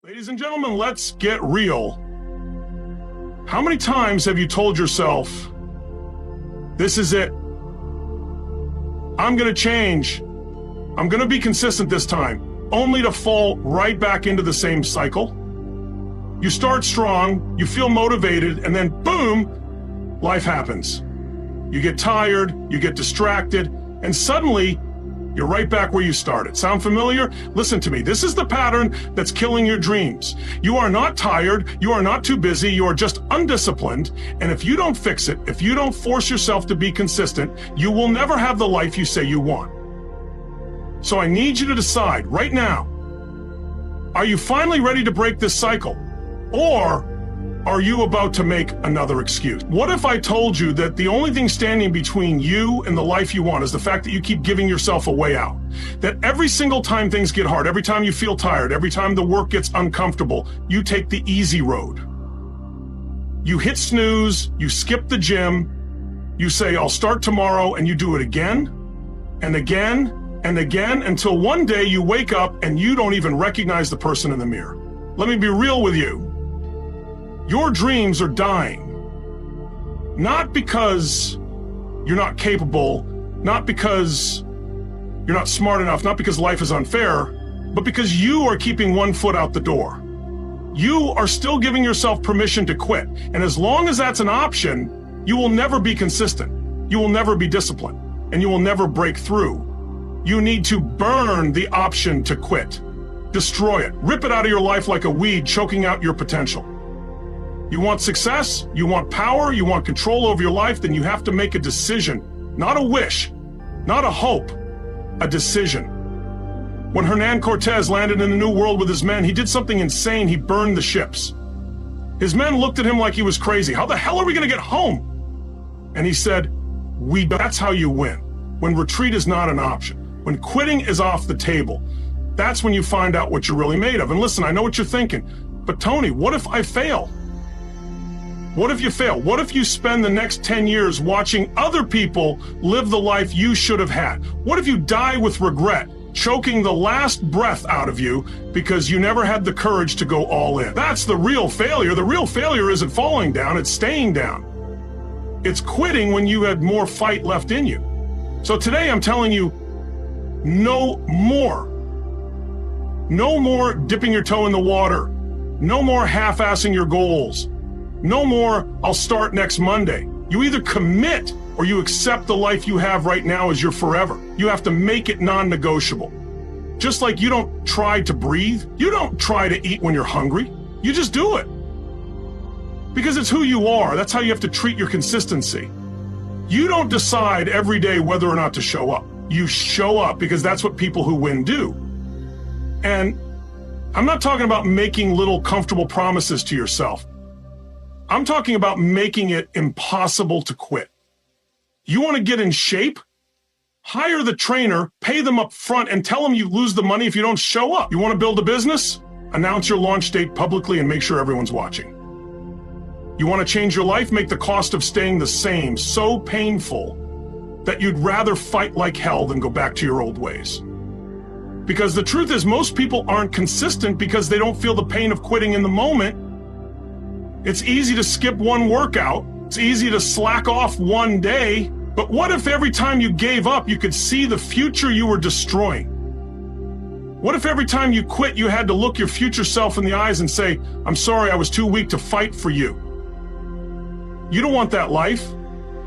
Ladies and gentlemen, let's get real. How many times have you told yourself, this is it? I'm gonna change. I'm gonna be consistent this time, only to fall right back into the same cycle? You start strong, you feel motivated, and then boom, life happens. You get tired, you get distracted, and suddenly you're right back where you started. Sound familiar? Listen to me. This is the pattern that's killing your dreams. You are not tired. You are not too busy. You are just undisciplined. And if you don't fix it, if you don't force yourself to be consistent, you will never have the life you say you want. So I need you to decide right now, are you finally ready to break this cycle? Or are you about to make another excuse? What if I told you that the only thing standing between you and the life you want is the fact that you keep giving yourself a way out? That every single time things get hard, every time you feel tired, every time the work gets uncomfortable, you take the easy road. You hit snooze, you skip the gym, you say, I'll start tomorrow, and you do it again and again and again until one day you wake up and you don't even recognize the person in the mirror. Let me be real with you. Your dreams are dying, not because you're not capable, not because you're not smart enough, not because life is unfair, but because you are keeping one foot out the door. You are still giving yourself permission to quit. And as long as that's an option, you will never be consistent. You will never be disciplined, and you will never break through. You need to burn the option to quit. Destroy it. Rip it out of your life like a weed, choking out your potential. You want success, you want power, you want control over your life, then you have to make a decision. Not a wish, not a hope, a decision. When Hernan Cortez landed in the New World with his men, he did something insane. He burned the ships. His men looked at him like he was crazy. How the hell are we gonna get home? And he said, that's how you win. When retreat is not an option, when quitting is off the table, that's when you find out what you're really made of. And listen, I know what you're thinking, but Tony, what if I fail? What if you fail? What if you spend the next 10 years watching other people live the life you should have had? What if you die with regret, choking the last breath out of you because you never had the courage to go all in? That's the real failure. The real failure isn't falling down, it's staying down. It's quitting when you had more fight left in you. So today I'm telling you, no more. No more dipping your toe in the water. No more half-assing your goals. No more, I'll start next Monday. You either commit or you accept the life you have right now as your forever. You have to make it non-negotiable. Just like you don't try to breathe, you don't try to eat when you're hungry, you just do it. Because it's who you are, that's how you have to treat your consistency. You don't decide every day whether or not to show up. You show up because that's what people who win do. And I'm not talking about making little comfortable promises to yourself. I'm talking about making it impossible to quit. You want to get in shape? Hire the trainer, pay them up front, and tell them you lose the money if you don't show up. You want to build a business? Announce your launch date publicly and make sure everyone's watching. You want to change your life? Make the cost of staying the same so painful that you'd rather fight like hell than go back to your old ways. Because the truth is, most people aren't consistent because they don't feel the pain of quitting in the moment. It's easy to skip one workout. It's easy to slack off one day. But what if every time you gave up, you could see the future you were destroying? What if every time you quit, you had to look your future self in the eyes and say, I'm sorry, I was too weak to fight for you? You don't want that life.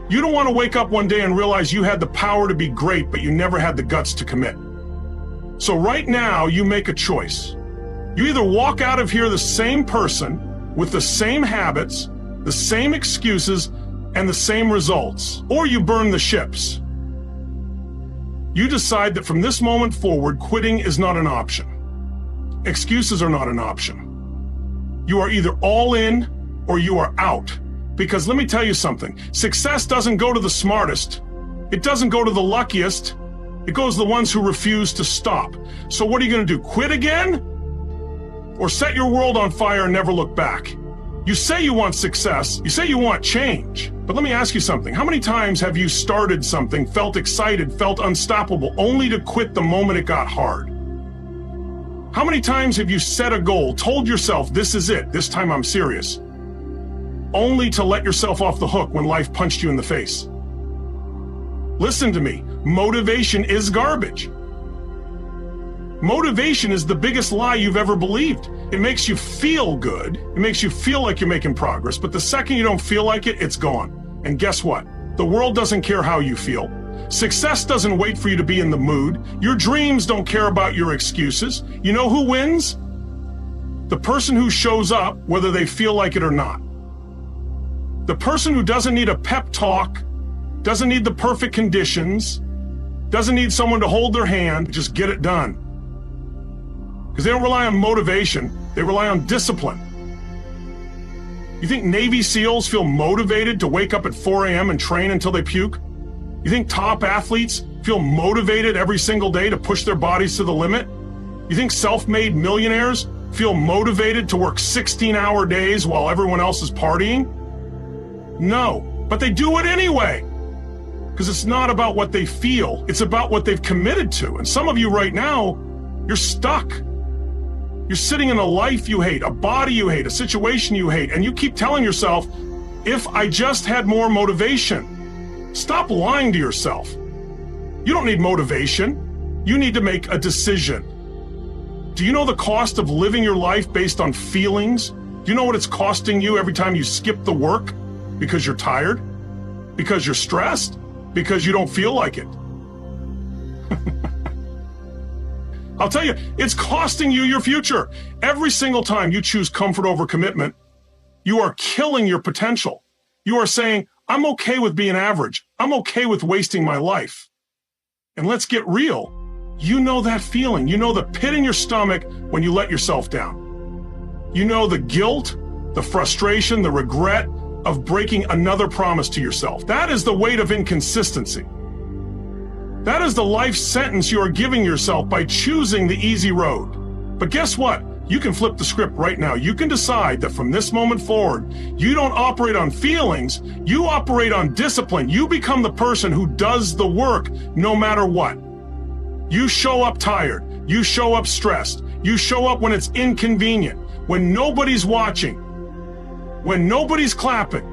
You don't want to wake up one day and realize you had the power to be great, but you never had the guts to commit. So right now, you make a choice. You either walk out of here the same person, with the same habits, the same excuses, and the same results, or you burn the ships. You decide that from this moment forward, quitting is not an option. Excuses are not an option. You are either all in or you are out. Because let me tell you something, success doesn't go to the smartest. It doesn't go to the luckiest. It goes to the ones who refuse to stop. So what are you going to do, quit again? Or set your world on fire and never look back? You say you want success, you say you want change, but let me ask you something. How many times have you started something, felt excited, felt unstoppable, only to quit the moment it got hard? How many times have you set a goal, told yourself, this is it, this time I'm serious, only to let yourself off the hook when life punched you in the face? Listen to me, motivation is garbage. Motivation is the biggest lie you've ever believed. It makes you feel good, it makes you feel like you're making progress, but the second you don't feel like it, it's gone. And guess what? The world doesn't care how you feel. Success doesn't wait for you to be in the mood. Your dreams don't care about your excuses. You know who wins? The person who shows up, whether they feel like it or not. The person who doesn't need a pep talk, doesn't need the perfect conditions, doesn't need someone to hold their hand, just get it done. Because they don't rely on motivation, they rely on discipline. You think Navy SEALs feel motivated to wake up at 4 a.m. and train until they puke? You think top athletes feel motivated every single day to push their bodies to the limit? You think self-made millionaires feel motivated to work 16-hour days while everyone else is partying? No, but they do it anyway. Because it's not about what they feel, it's about what they've committed to. And some of you right now, you're stuck. You're sitting in a life you hate, a body you hate, a situation you hate, and you keep telling yourself, if I just had more motivation. Stop lying to yourself. You don't need motivation. You need to make a decision. Do you know the cost of living your life based on feelings? Do you know what it's costing you every time you skip the work? Because you're tired? Because you're stressed? Because you don't feel like it? I'll tell you, it's costing you your future. Every single time you choose comfort over commitment, you are killing your potential. You are saying, I'm okay with being average. I'm okay with wasting my life. And let's get real. You know that feeling. You know the pit in your stomach when you let yourself down. You know the guilt, the frustration, the regret of breaking another promise to yourself. That is the weight of inconsistency. That is the life sentence you are giving yourself by choosing the easy road. But guess what? You can flip the script right now. You can decide that from this moment forward, you don't operate on feelings, you operate on discipline. You become the person who does the work no matter what. You show up tired, you show up stressed, you show up when it's inconvenient, when nobody's watching, when nobody's clapping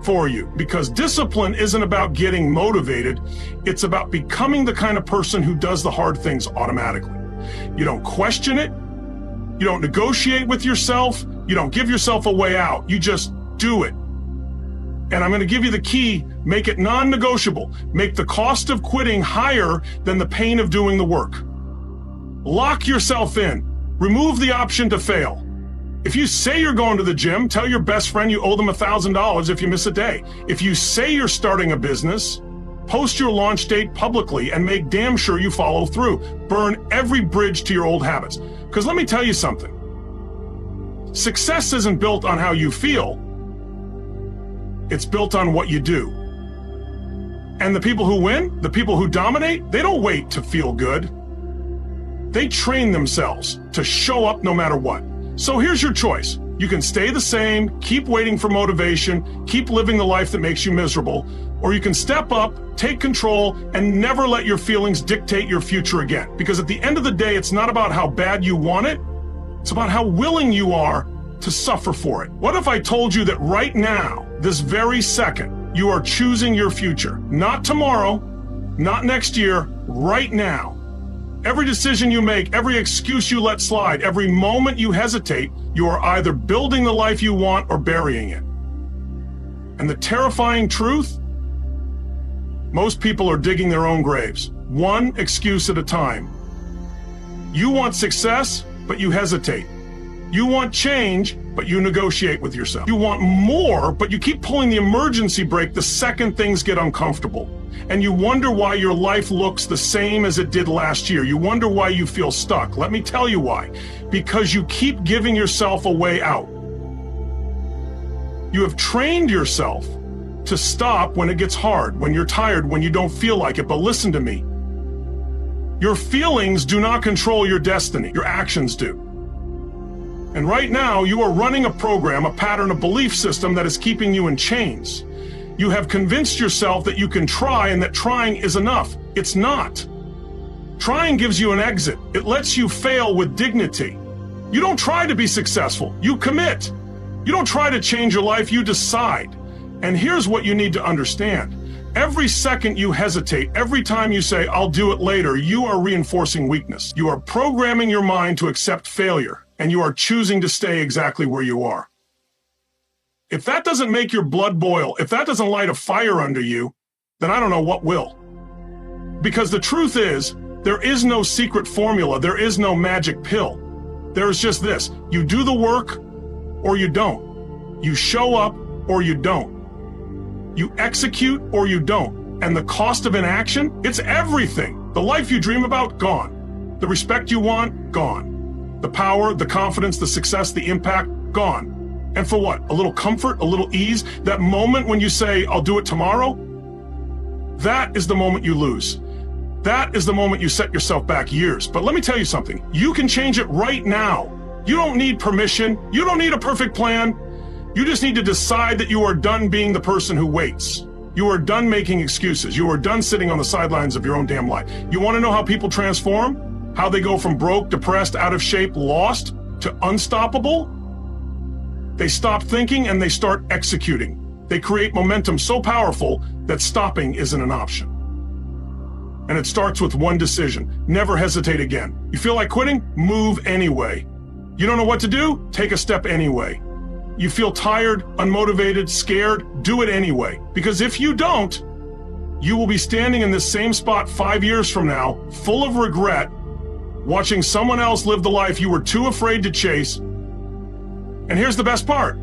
for you. Because discipline isn't about getting motivated, it's about becoming the kind of person who does the hard things automatically. You don't question it. You don't negotiate with yourself. You don't give yourself a way out. You just do it. And I'm going to give you the key. Make it non-negotiable. Make the cost of quitting higher than the pain of doing the work. Lock yourself in. Remove the option to fail. If you say you're going to the gym, tell your best friend you owe them $1,000 if you miss a day. If you say you're starting a business, post your launch date publicly and make damn sure you follow through. Burn every bridge to your old habits. Because let me tell you something. Success isn't built on how you feel. It's built on what you do. And the people who win, the people who dominate, they don't wait to feel good. They train themselves to show up no matter what. So here's your choice. You can stay the same, keep waiting for motivation, keep living the life that makes you miserable, or you can step up, take control, and never let your feelings dictate your future again. Because at the end of the day, it's not about how bad you want it, it's about how willing you are to suffer for it. What if I told you that right now, this very second, you are choosing your future? Not tomorrow, not next year, right now. Every decision you make, every excuse you let slide, every moment you hesitate, you are either building the life you want or burying it. And the terrifying truth? Most people are digging their own graves, one excuse at a time. You want success, but you hesitate. You want change, but you negotiate with yourself. You want more, but you keep pulling the emergency brake the second things get uncomfortable. And you wonder why your life looks the same as it did last year. You wonder why you feel stuck. Let me tell you why. Because you keep giving yourself a way out. You have trained yourself to stop when it gets hard, when you're tired, when you don't feel like it. But listen to me. Your feelings do not control your destiny. Your actions do. And right now, you are running a program, a pattern, a belief system that is keeping you in chains. You have convinced yourself that you can try and that trying is enough. It's not. Trying gives you an exit. It lets you fail with dignity. You don't try to be successful, you commit. You don't try to change your life, you decide. And here's what you need to understand. Every second you hesitate, every time you say, I'll do it later, you are reinforcing weakness. You are programming your mind to accept failure, and you are choosing to stay exactly where you are. If that doesn't make your blood boil, if that doesn't light a fire under you, then I don't know what will. Because the truth is, there is no secret formula, there is no magic pill. There is just this: you do the work or you don't. You show up or you don't. You execute or you don't. And the cost of inaction, it's everything. The life you dream about, gone. The respect you want, gone. The power, the confidence, the success, the impact, gone. And for what? A little comfort, a little ease? That moment when you say, I'll do it tomorrow? That is the moment you lose. That is the moment you set yourself back years. But let me tell you something. You can change it right now. You don't need permission. You don't need a perfect plan. You just need to decide that you are done being the person who waits. You are done making excuses. You are done sitting on the sidelines of your own damn life. You want to know how people transform? How they go from broke, depressed, out of shape, lost, to unstoppable? They stop thinking and they start executing. They create momentum so powerful that stopping isn't an option. And it starts with one decision. Never hesitate again. You feel like quitting? Move anyway. You don't know what to do? Take a step anyway. You feel tired, unmotivated, scared? Do it anyway. Because if you don't, you will be standing in this same spot 5 years from now, full of regret, watching someone else live the life you were too afraid to chase. And here's the best part.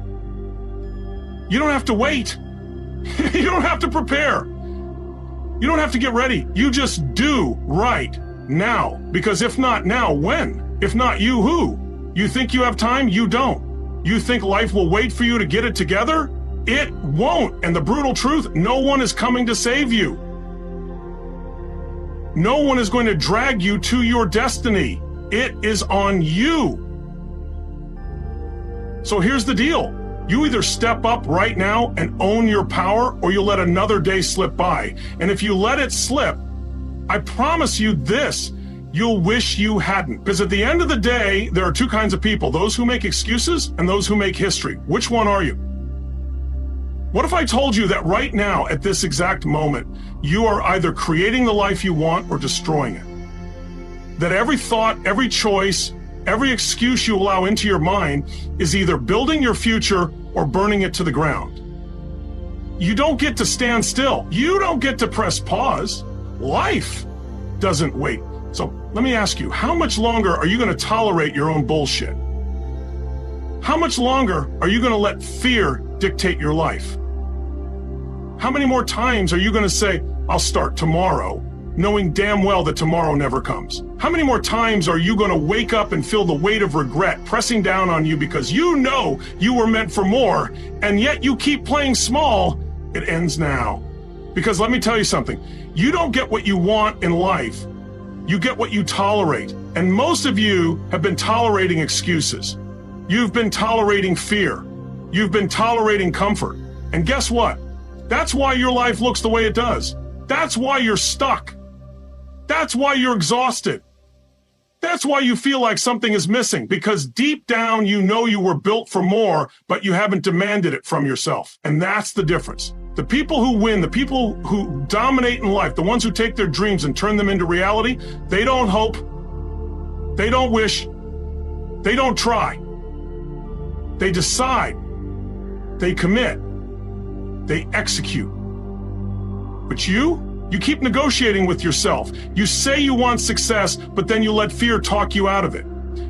You don't have to wait. You don't have to prepare. You don't have to get ready. You just do right now. Because if not now, when? If not you, who? You think you have time? You don't. You think life will wait for you to get it together? It won't. And the brutal truth, no one is coming to save you. No one is going to drag you to your destiny. It is on you. So here's the deal. You either step up right now and own your power, or you'll let another day slip by. And if you let it slip, I promise you this, you'll wish you hadn't. Because at the end of the day, there are two kinds of people, those who make excuses and those who make history. Which one are you? What if I told you that right now, at this exact moment, you are either creating the life you want or destroying it? That every thought, every choice, every excuse you allow into your mind is either building your future or burning it to the ground. You don't get to stand still. You don't get to press pause. Life doesn't wait. So let me ask you, how much longer are you going to tolerate your own bullshit? How much longer are you going to let fear dictate your life? How many more times are you going to say, I'll start tomorrow, knowing damn well that tomorrow never comes? How many more times are you going to wake up and feel the weight of regret pressing down on you because you know you were meant for more, and yet you keep playing small? It ends now. Because let me tell you something, you don't get what you want in life. You get what you tolerate. And most of you have been tolerating excuses. You've been tolerating fear. You've been tolerating comfort. And guess what? That's why your life looks the way it does. That's why you're stuck. That's why you're exhausted. That's why you feel like something is missing, because deep down you know you were built for more, but you haven't demanded it from yourself. And that's the difference. The people who win, the people who dominate in life, the ones who take their dreams and turn them into reality, they don't hope, they don't wish, they don't try. They decide, they commit, they execute. But you keep negotiating with yourself. You say you want success, but then you let fear talk you out of it.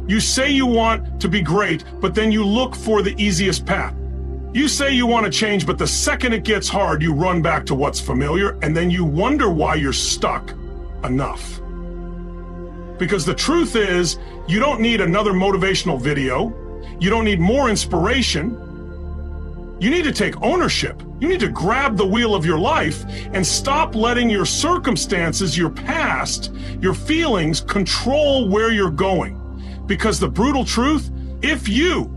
You say you want to be great, but then you look for the easiest path. You say you want to change, but the second it gets hard, you run back to what's familiar, and then you wonder why you're stuck. Enough. Because the truth is, you don't need another motivational video. You don't need more inspiration. You need to take ownership. You need to grab the wheel of your life and stop letting your circumstances, your past, your feelings control where you're going. Because the brutal truth, if you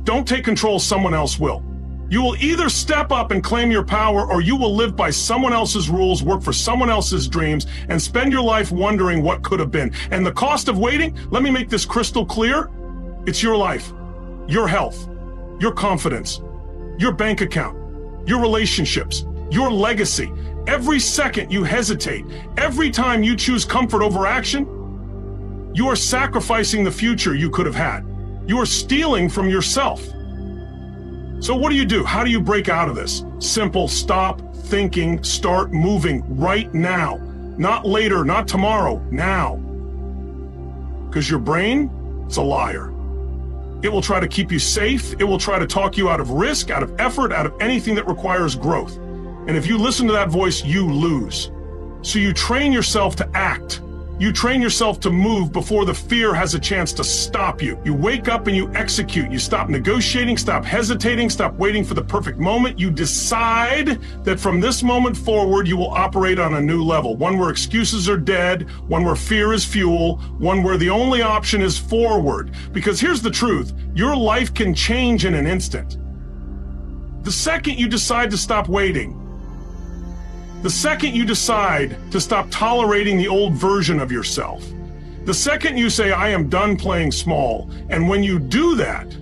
don't take control, someone else will. You will either step up and claim your power, or you will live by someone else's rules, work for someone else's dreams, and spend your life wondering what could have been. And the cost of waiting, let me make this crystal clear, it's your life, your health, your confidence, your bank account, your relationships, your legacy. Every second you hesitate, every time you choose comfort over action, you are sacrificing the future you could have had. You are stealing from yourself. So what do? How do you break out of this? Simple: stop thinking, start moving right now. Not later, not tomorrow, now. Because your brain, it's a liar. It will try to keep you safe. It will try to talk you out of risk, out of effort, out of anything that requires growth. And if you listen to that voice, you lose. So you train yourself to act. You train yourself to move before the fear has a chance to stop you. You wake up and you execute. You stop negotiating, stop hesitating, stop waiting for the perfect moment. You decide that from this moment forward, you will operate on a new level. One where excuses are dead, one where fear is fuel, one where the only option is forward. Because here's the truth, your life can change in an instant. The second you decide to stop waiting, the second you decide to stop tolerating the old version of yourself, the second you say, I am done playing small, and when you do that,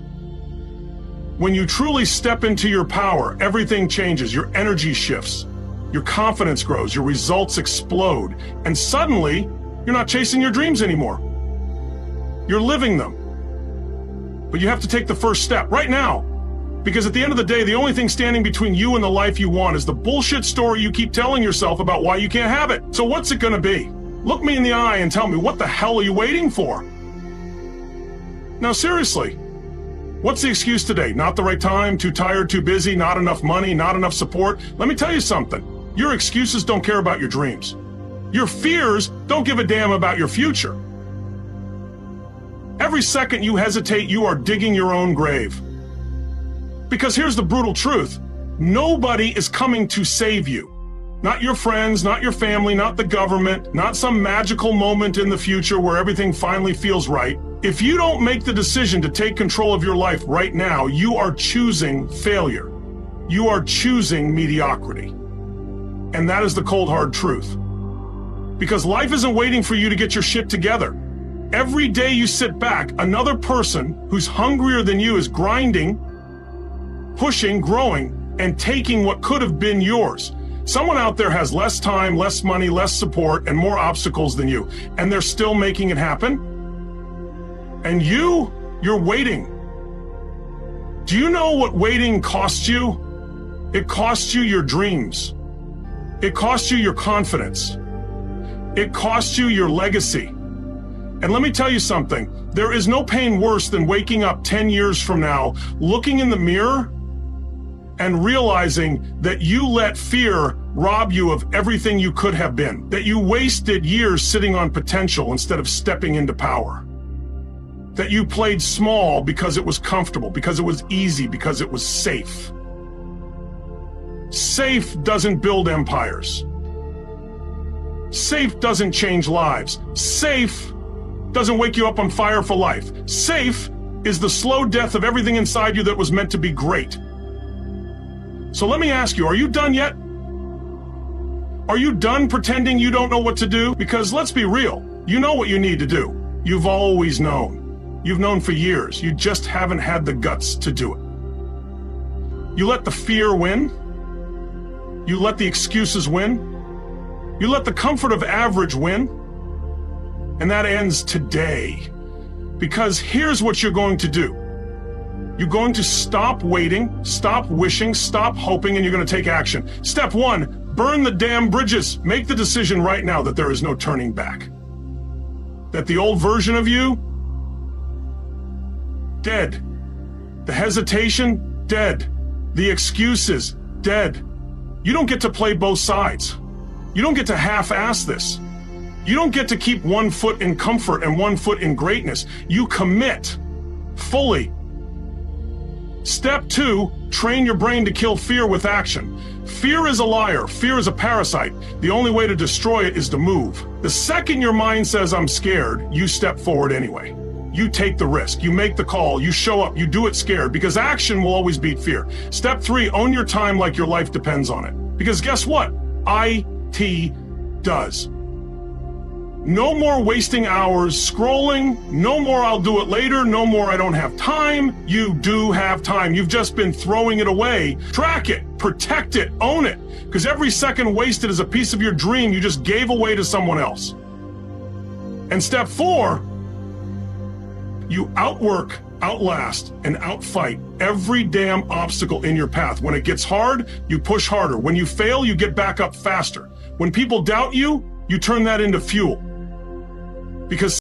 when you truly step into your power, everything changes, your energy shifts, your confidence grows, your results explode, and suddenly, you're not chasing your dreams anymore. You're living them. But you have to take the first step right now. Because at the end of the day, the only thing standing between you and the life you want is the bullshit story you keep telling yourself about why you can't have it. So what's it gonna be? Look me in the eye and tell me, what the hell are you waiting for? Now seriously, what's the excuse today? Not the right time, too tired, too busy, not enough money, not enough support? Let me tell you something. Your excuses don't care about your dreams. Your fears don't give a damn about your future. Every second you hesitate, you are digging your own grave. Because here's the brutal truth. Nobody is coming to save you. Not your friends, not your family, not the government, not some magical moment in the future where everything finally feels right. If you don't make the decision to take control of your life right now, you are choosing failure. You are choosing mediocrity. And that is the cold, hard truth. Because life isn't waiting for you to get your shit together. Every day you sit back, another person who's hungrier than you is grinding, pushing, growing, and taking what could have been yours. Someone out there has less time, less money, less support, and more obstacles than you, and they're still making it happen. And you're waiting. Do you know what waiting costs you? It costs you your dreams. It costs you your confidence. It costs you your legacy. And let me tell you something, there is no pain worse than waking up 10 years from now, looking in the mirror, and realizing that you let fear rob you of everything you could have been, that you wasted years sitting on potential instead of stepping into power, that you played small because it was comfortable, because it was easy, because it was safe. Safe doesn't build empires. Safe doesn't change lives. Safe doesn't wake you up on fire for life. Safe is the slow death of everything inside you that was meant to be great. So let me ask you, are you done yet? Are you done pretending you don't know what to do? Because let's be real, you know what you need to do. You've always known. You've known for years. You just haven't had the guts to do it. You let the fear win. You let the excuses win. You let the comfort of average win. And that ends today. Because here's what you're going to do. You're going to stop waiting, stop wishing, stop hoping, and you're going to take action. Step one, burn the damn bridges. Make the decision right now that there is no turning back. That the old version of you, dead. The hesitation, dead. The excuses, dead. You don't get to play both sides. You don't get to half-ass this. You don't get to keep one foot in comfort and one foot in greatness. You commit fully. Step two, train your brain to kill fear with action. Fear is a liar. Fear is a parasite. The only way to destroy it is to move. The second your mind says, I'm scared, you step forward anyway. you take the risk, you make the call, you show up, you do it scared, because action will always beat fear. Step 3, own your time like your life depends on it. Because guess what? IT does. No more wasting hours scrolling. No more I'll do it later. No more I don't have time. You do have time. You've just been throwing it away. Track it, protect it, own it. Because every second wasted is a piece of your dream you just gave away to someone else. And step 4, you outwork, outlast, and outfight every damn obstacle in your path. When it gets hard, you push harder. When you fail, you get back up faster. When people doubt you, you turn that into fuel. Because